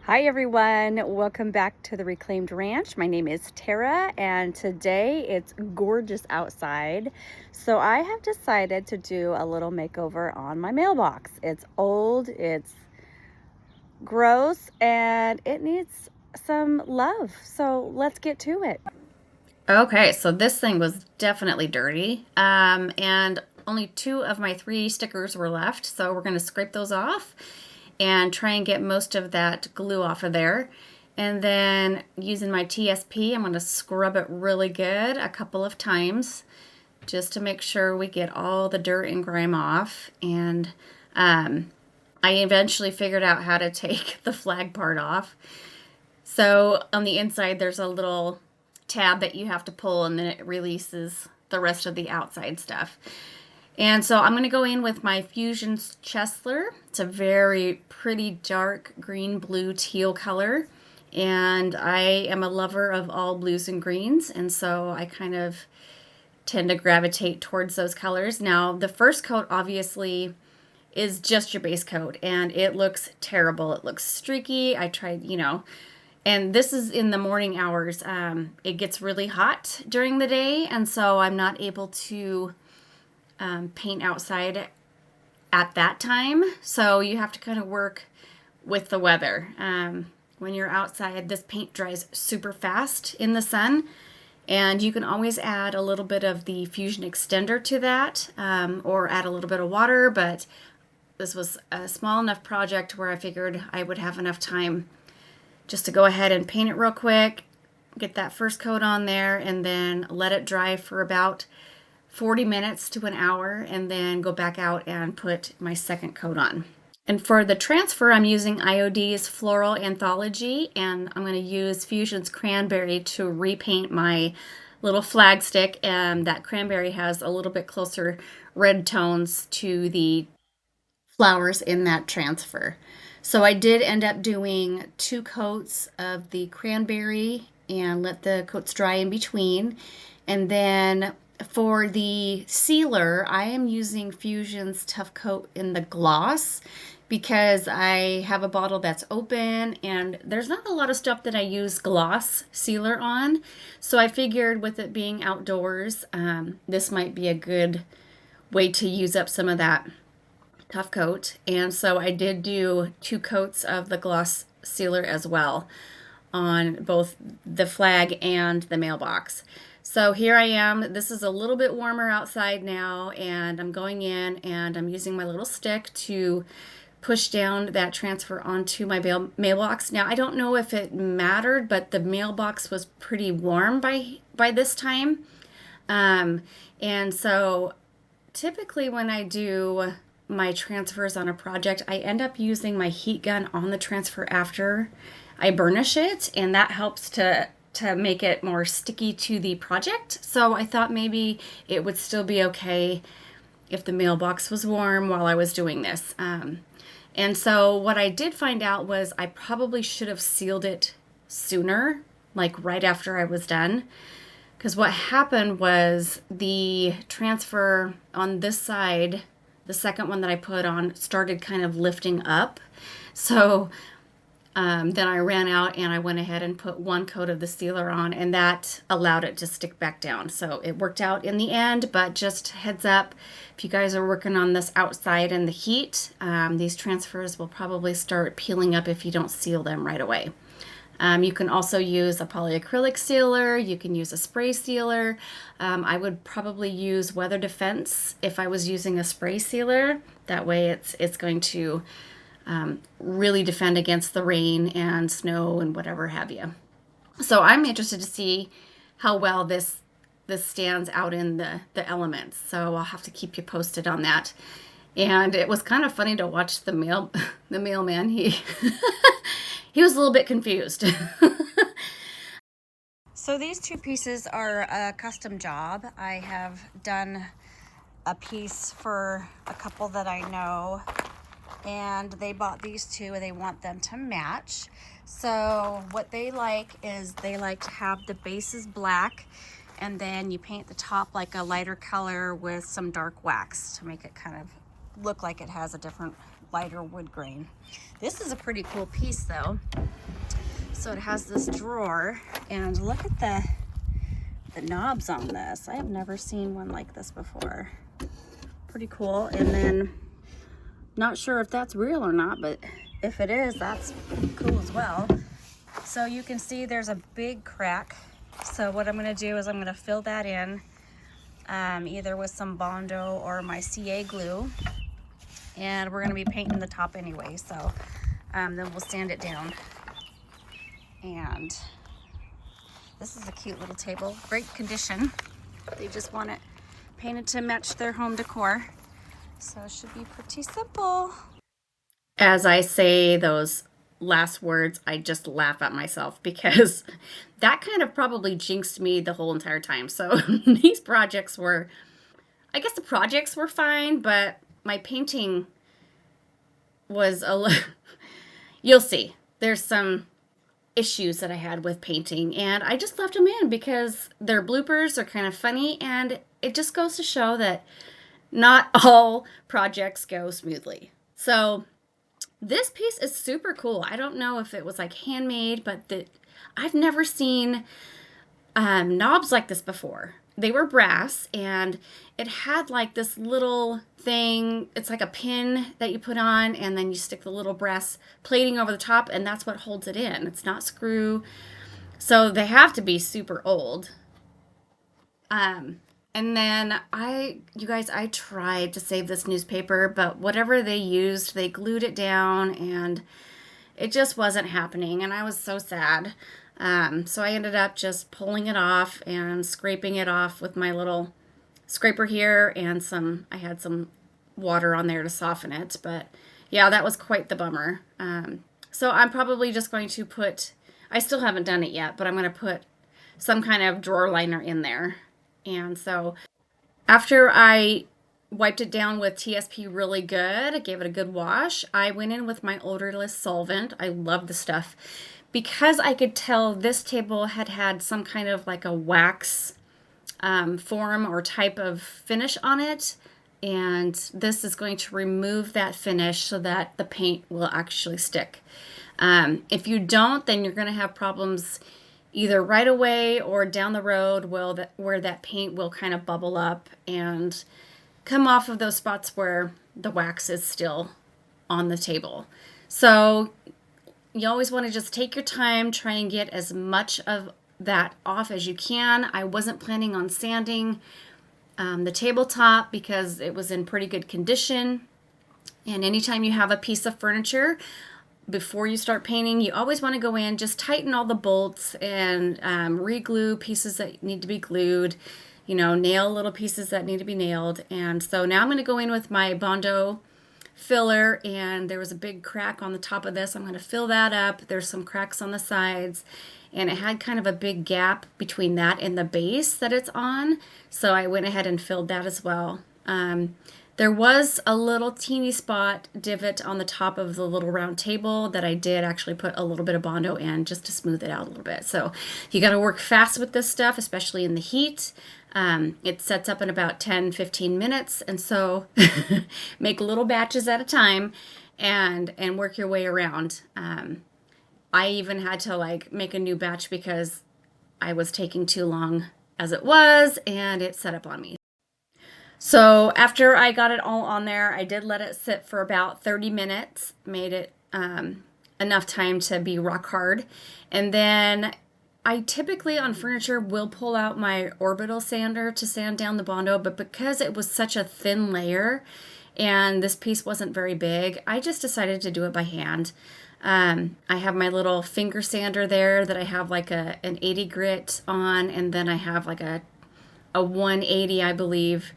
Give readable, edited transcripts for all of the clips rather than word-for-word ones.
Hi everyone, welcome back to the Reclaimed Ranch. My name is Tara and today it's gorgeous outside. So I have decided to do a little makeover on my mailbox. It's old, it's gross, and it needs some love. So let's get to it. Okay, so this thing was definitely dirty. And only 2 of my 3 stickers were left. So we're going to scrape those off and try and get most of that glue off of there. And then using my TSP, I'm going to scrub it really good a couple of times just to make sure we get all the dirt and grime off. And I eventually figured out how to take the flag part off. So on the inside, there's a little tab that you have to pull, and then it releases the rest of the outside stuff. And so I'm going to go in with my Fusion Chesler. It's a very pretty dark green, blue, teal color. And I am a lover of all blues and greens, and so I kind of tend to gravitate towards those colors. Now, the first coat obviously is just your base coat, and it looks terrible. It looks streaky. I tried, and this is in the morning hours. It gets really hot during the day, and so I'm not able to paint outside at that time. So you have to kind of work with the weather. When you're outside, this paint dries super fast in the sun, and you can always add a little bit of the Fusion Extender to that, or add a little bit of water, but this was a small enough project where I figured I would have enough time just to go ahead and paint it real quick, get that first coat on there, and then let it dry for about 40 minutes to an hour, and then go back out and put my second coat on. And for the transfer, I'm using IOD's Floral Anthology, and I'm going to use Fusion's Cranberry to repaint my little flag stick, and that cranberry has a little bit closer red tones to the flowers in that transfer. So I did end up doing 2 coats of the cranberry and let the coats dry in between. And then for the sealer, I am using Fusion's Tough Coat in the gloss because I have a bottle that's open and there's not a lot of stuff that I use gloss sealer on. So I figured with it being outdoors, this might be a good way to use up some of that Tough Coat. And so I did do 2 coats of the gloss sealer as well on both the flag and the mailbox. So here I am. This is a little bit warmer outside now, and I'm going in and I'm using my little stick to push down that transfer onto my mailbox. Now, I don't know if it mattered, but the mailbox was pretty warm by this time. And so typically when I do my transfers on a project, I end up using my heat gun on the transfer after I burnish it, and that helps to make it more sticky to the project. So I thought maybe it would still be okay if the mailbox was warm while I was doing this. And so what I did find out was I probably should have sealed it sooner, like right after I was done. Because what happened was the transfer on this side, the second one that I put on, started kind of lifting up. So then I ran out and I went ahead and put 1 coat of the sealer on, and that allowed it to stick back down. So it worked out in the end, but just heads up, if you guys are working on this outside in the heat, these transfers will probably start peeling up if you don't seal them right away. You can also use a polyacrylic sealer. You can use a spray sealer. I would probably use Weather Defense if I was using a spray sealer. That way it's going to really defend against the rain and snow and whatever have you. So I'm interested to see how well this stands out in the elements. So I'll have to keep you posted on that. And it was kind of funny to watch the mailman. He was a little bit confused. So these 2 pieces are a custom job. I have done a piece for a couple that I know, and they bought these 2 and they want them to match. So what they like is they like to have the bases black, and then you paint the top like a lighter color with some dark wax to make it kind of look like it has a different lighter wood grain. This is a pretty cool piece though. So it has this drawer, and look at the knobs on this. I have never seen one like this before. Pretty cool. And then, not sure if that's real or not, but if it is, that's cool as well. So you can see there's a big crack. So what I'm gonna do is I'm gonna fill that in either with some Bondo or my CA glue. And we're gonna be painting the top anyway, so then we'll sand it down. And this is a cute little table, great condition. They just want it painted to match their home decor. So it should be pretty simple. As I say those last words, I just laugh at myself because that kind of probably jinxed me the whole entire time. So these projects were, I guess the projects were fine, but my painting was you'll see. There's some issues that I had with painting, and I just left them in because their bloopers are kind of funny, and it just goes to show that not all projects go smoothly. So this piece is super cool. I don't know if it was like handmade, but I've never seen knobs like this before. They were brass, and it had like this little thing. It's like a pin that you put on, and then you stick the little brass plating over the top, and that's what holds it in. It's not screw. So they have to be super old. And then you guys, I tried to save this newspaper, but whatever they used, they glued it down, and it just wasn't happening, and I was so sad. So I ended up just pulling it off and scraping it off with my little scraper here, and I had some water on there to soften it. But yeah, that was quite the bummer. So I'm probably just going to I still haven't done it yet, but I'm going to put some kind of drawer liner in there. And so after I wiped it down with TSP really good, I gave it a good wash, I went in with my odorless solvent. I love the stuff. Because I could tell this table had some kind of like a wax form or type of finish on it, and this is going to remove that finish so that the paint will actually stick. If you don't, then you're going to have problems either right away or down the road where that paint will kind of bubble up and come off of those spots where the wax is still on the table. So you always want to just take your time, try and get as much of that off as you can. I wasn't planning on sanding the tabletop because it was in pretty good condition. And anytime you have a piece of furniture, before you start painting, you always want to go in, just tighten all the bolts and re-glue pieces that need to be glued, nail little pieces that need to be nailed. And so now I'm going to go in with my Bondo filler, and there was a big crack on the top of this. I'm going to fill that up. There's some cracks on the sides, and it had kind of a big gap between that and the base that it's on, so I went ahead and filled that as well. There was a little teeny spot divot on the top of the little round table that I did actually put a little bit of Bondo in just to smooth it out a little bit. So you got to work fast with this stuff, especially in the heat. It sets up in about 10-15 minutes, and so make little batches at a time and work your way around. I even had to make a new batch because I was taking too long as it was, and it set up on me. So after I got it all on there, I did let it sit for about 30 minutes, made it enough time to be rock hard. And then I typically on furniture will pull out my orbital sander to sand down the Bondo, but because it was such a thin layer and this piece wasn't very big, I just decided to do it by hand. I have my little finger sander there that I have like an 80 grit on, and then I have like a 180, I believe,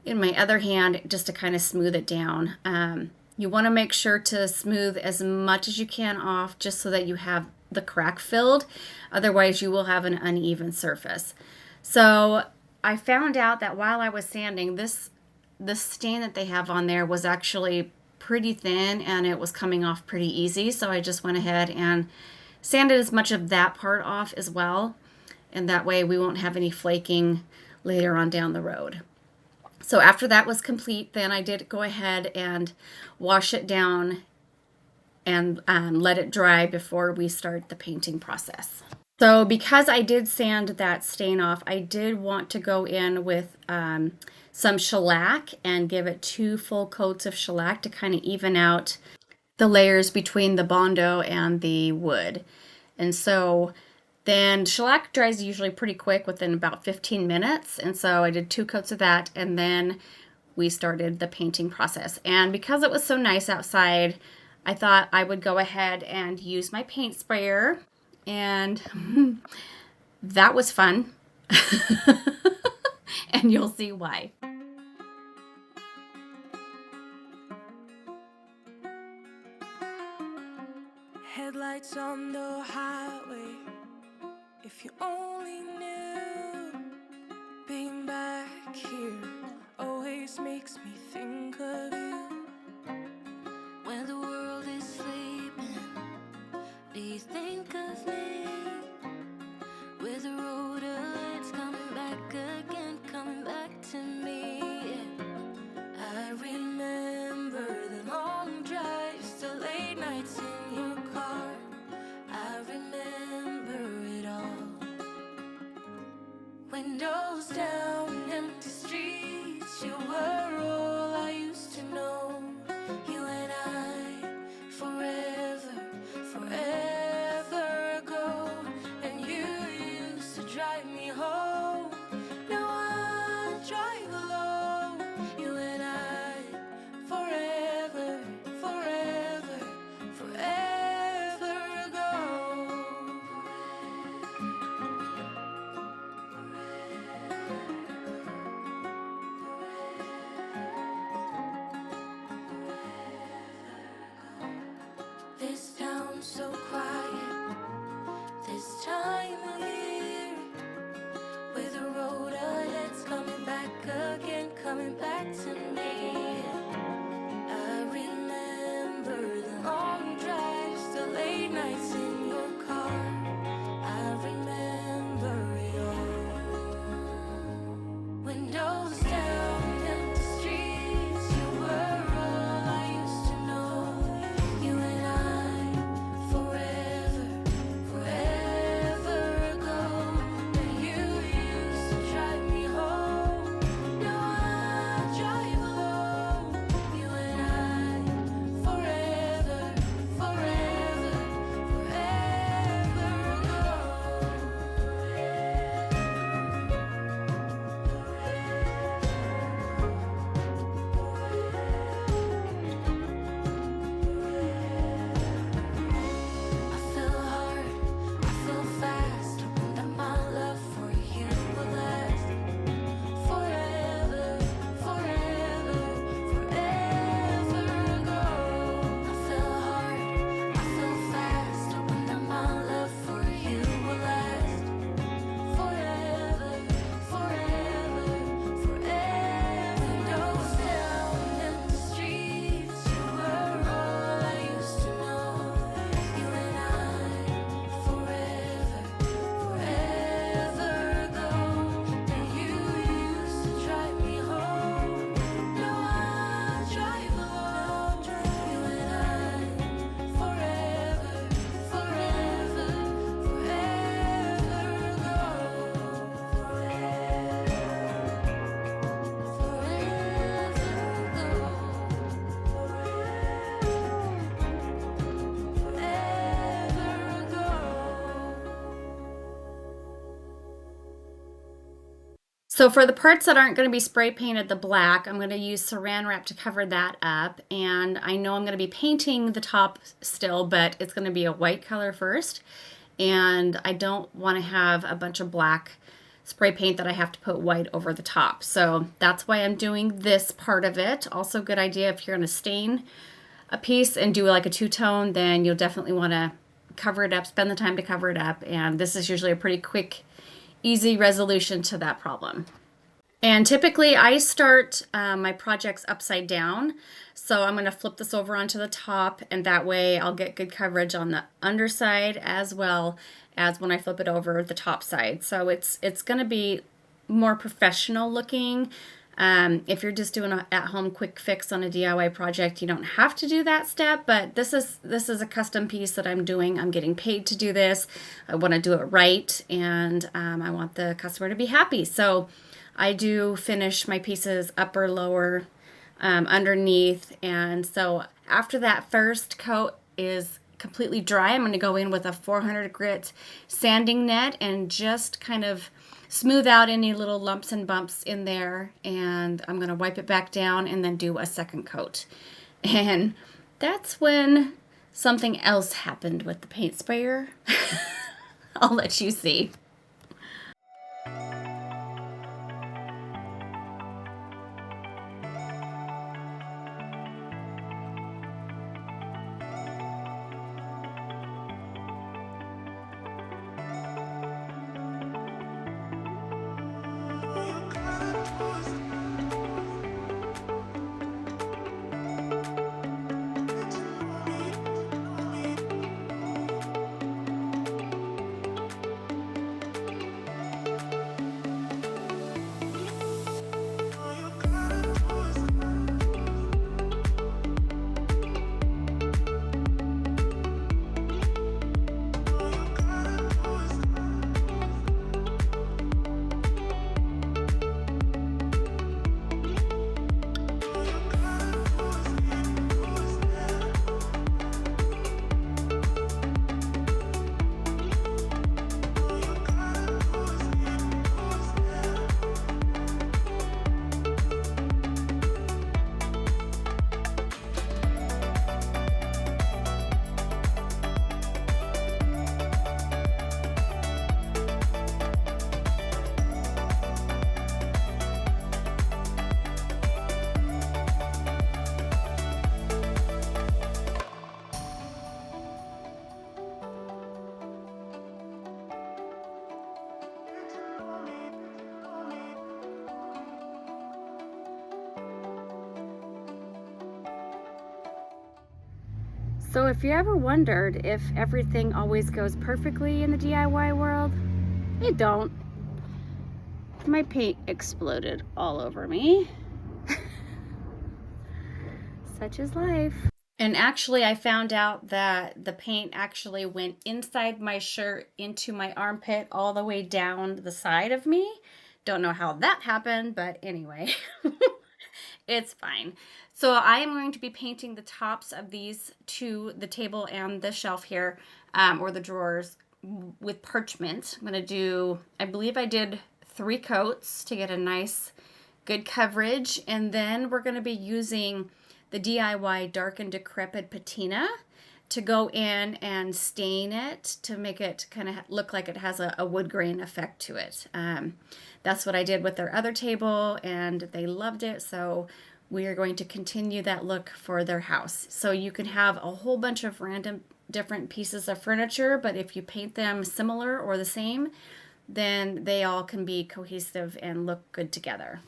in my other hand just to kind of smooth it down. You want to make sure to smooth as much as you can off just so that you have the crack filled. Otherwise, you will have an uneven surface. So I found out that while I was sanding, the stain that they have on there was actually pretty thin and it was coming off pretty easy. So I just went ahead and sanded as much of that part off as well. And that way we won't have any flaking later on down the road. So after that was complete, then I did go ahead and wash it down and let it dry before we start the painting process. So because I did sand that stain off, I did want to go in with some shellac and give it 2 full coats of shellac to kind of even out the layers between the Bondo and the wood. And so then shellac dries usually pretty quick within about 15 minutes. And so I did 2 coats of that, and then we started the painting process. And because it was so nice outside, I thought I would go ahead and use my paint sprayer, and that was fun. And you'll see why. Headlights on the highway. If you only knew, being back here always makes me think of you. When the world is sleeping, do you think of me? With the road ahead's coming back again, coming back to me. I remember the long drives, the late nights in your car. I remember it all. Windows down, empty streets, you were all I used to know. You and I, forever, forever ago. And you used to drive me home. Now I drive alone. You and I, forever, forever, forever ago. This town's so quiet, this time of year. With the road ahead's coming back again, coming back to me. I remember the long drives, the late nights in your car. I remember it all. Windows down, empty streets, you were all I used to know. You and I, forever, forever ago. And you used to drive me home. Now I drive alone. You and I, forever, forever, forever I fell hard, I fell fast, hoping that my love for you will last forever, forever, forever ago. I fell hard, I fell fast, hoping that my love for you will last forever, forever, forever. Windows down, empty streets, you were all I used to know. You and I, forever, forever ago. And you used to drive me home. Now I drive alone. You and I, forever, forever, forever So for the parts that aren't going to be spray painted the black, I'm going to use saran wrap to cover that up. And I know I'm going to be painting the top still, but it's going to be a white color first. And I don't want to have a bunch of black spray paint that I have to put white over the top. So that's why I'm doing this part of it. Also, good idea if you're going to stain a piece and do like a two-tone, then you'll definitely want to cover it up, spend the time to cover it up. And this is usually a pretty quick, easy resolution to that problem. And typically I start my projects upside down. So I'm going to flip this over onto the top, and that way I'll get good coverage on the underside as well as when I flip it over the top side. So it's going to be more professional looking. If you're just doing an at-home quick fix on a DIY project, you don't have to do that step, but this is a custom piece that I'm doing. I'm getting paid to do this. I want to do it right, and I want the customer to be happy. So I do finish my pieces upper, lower, underneath, and so after that first coat is completely dry, I'm going to go in with a 400 grit sanding net and just kind of smooth out any little lumps and bumps in there, and I'm going to wipe it back down and then do a second coat. And that's when something else happened with the paint sprayer. I'll let you see. So if you ever wondered if everything always goes perfectly in the DIY world, it don't. My paint exploded all over me. Such is life. And actually, I found out that the paint actually went inside my shirt into my armpit all the way down the side of me. Don't know how that happened, but anyway, it's fine. So I am going to be painting the tops of these two, the table and the shelf here, or the drawers, with parchment. I'm going to do, I believe I did 3 coats to get a nice, good coverage. And then we're going to be using the DIY Dark and Decrepit patina to go in and stain it to make it kind of look like it has a wood grain effect to it. That's what I did with their other table, and they loved it. So we are going to continue that look for their house. So you can have a whole bunch of random different pieces of furniture, but if you paint them similar or the same, then they all can be cohesive and look good together.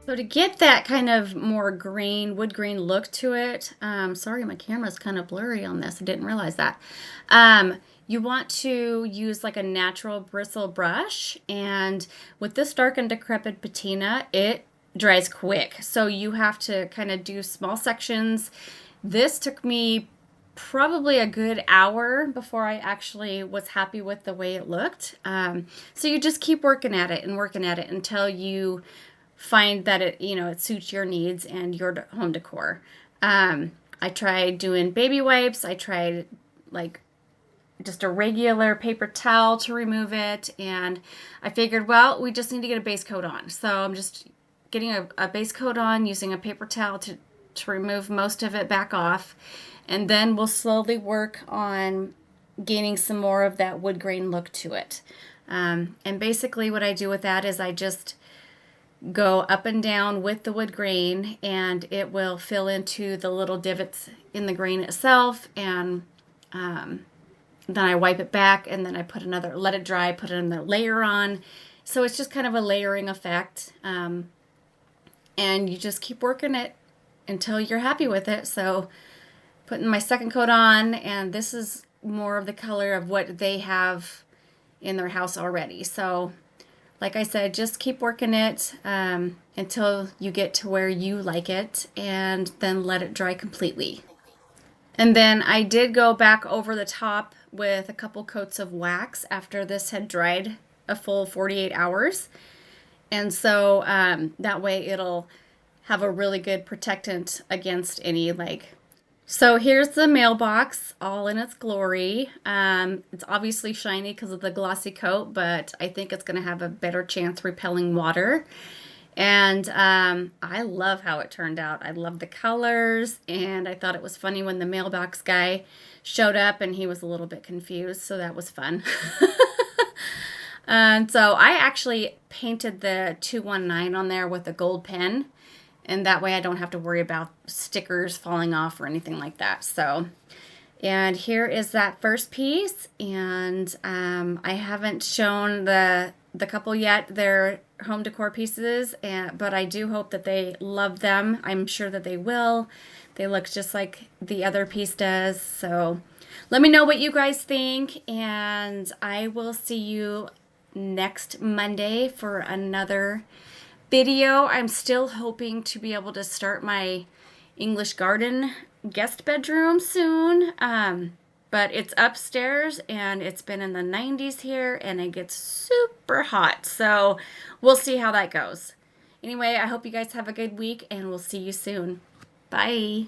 So to get that kind of more green, wood grain look to it, sorry, my camera's kind of blurry on this. I didn't realize that. You want to use like a natural bristle brush, and with this Dark and Decrepit patina, it dries quick. So you have to kind of do small sections. This took me probably a good hour before I actually was happy with the way it looked. So you just keep working at it and working at it until you find that it suits your needs and your home decor. I tried doing baby wipes. I tried like just a regular paper towel to remove it, and I figured, well, we just need to get a base coat on. So I'm just getting a base coat on using a paper towel to remove most of it back off, and then we'll slowly work on gaining some more of that wood grain look to it. And basically what I do with that is I just go up and down with the wood grain, and it will fill into the little divots in the grain itself, and then I wipe it back, and then I let it dry, put another layer on. So it's just kind of a layering effect. And you just keep working it until you're happy with it. So putting my second coat on, and this is more of the color of what they have in their house already. So like I said, just keep working it until you get to where you like it, and then let it dry completely. And then I did go back over the top with a couple coats of wax after this had dried a full 48 hours. And so that way it'll have a really good protectant against any So here's the mailbox all in its glory. It's obviously shiny because of the glossy coat, but I think it's going to have a better chance repelling water. And I love how it turned out. I love the colors, and I thought it was funny when the mailbox guy showed up and he was a little bit confused, so that was fun. And so I actually painted the 219 on there with a gold pen, and that way I don't have to worry about stickers falling off or anything like that. So, and here is that first piece, and I haven't shown the couple yet. They're home decor pieces, but I do hope that they love them. I'm sure that they will. They look just like the other piece does. So let me know what you guys think, and I will see you next Monday for another video. I'm still hoping to be able to start my English garden guest bedroom soon. But it's upstairs, and it's been in the 90s here, and it gets super hot. So we'll see how that goes. Anyway, I hope you guys have a good week, and we'll see you soon. Bye.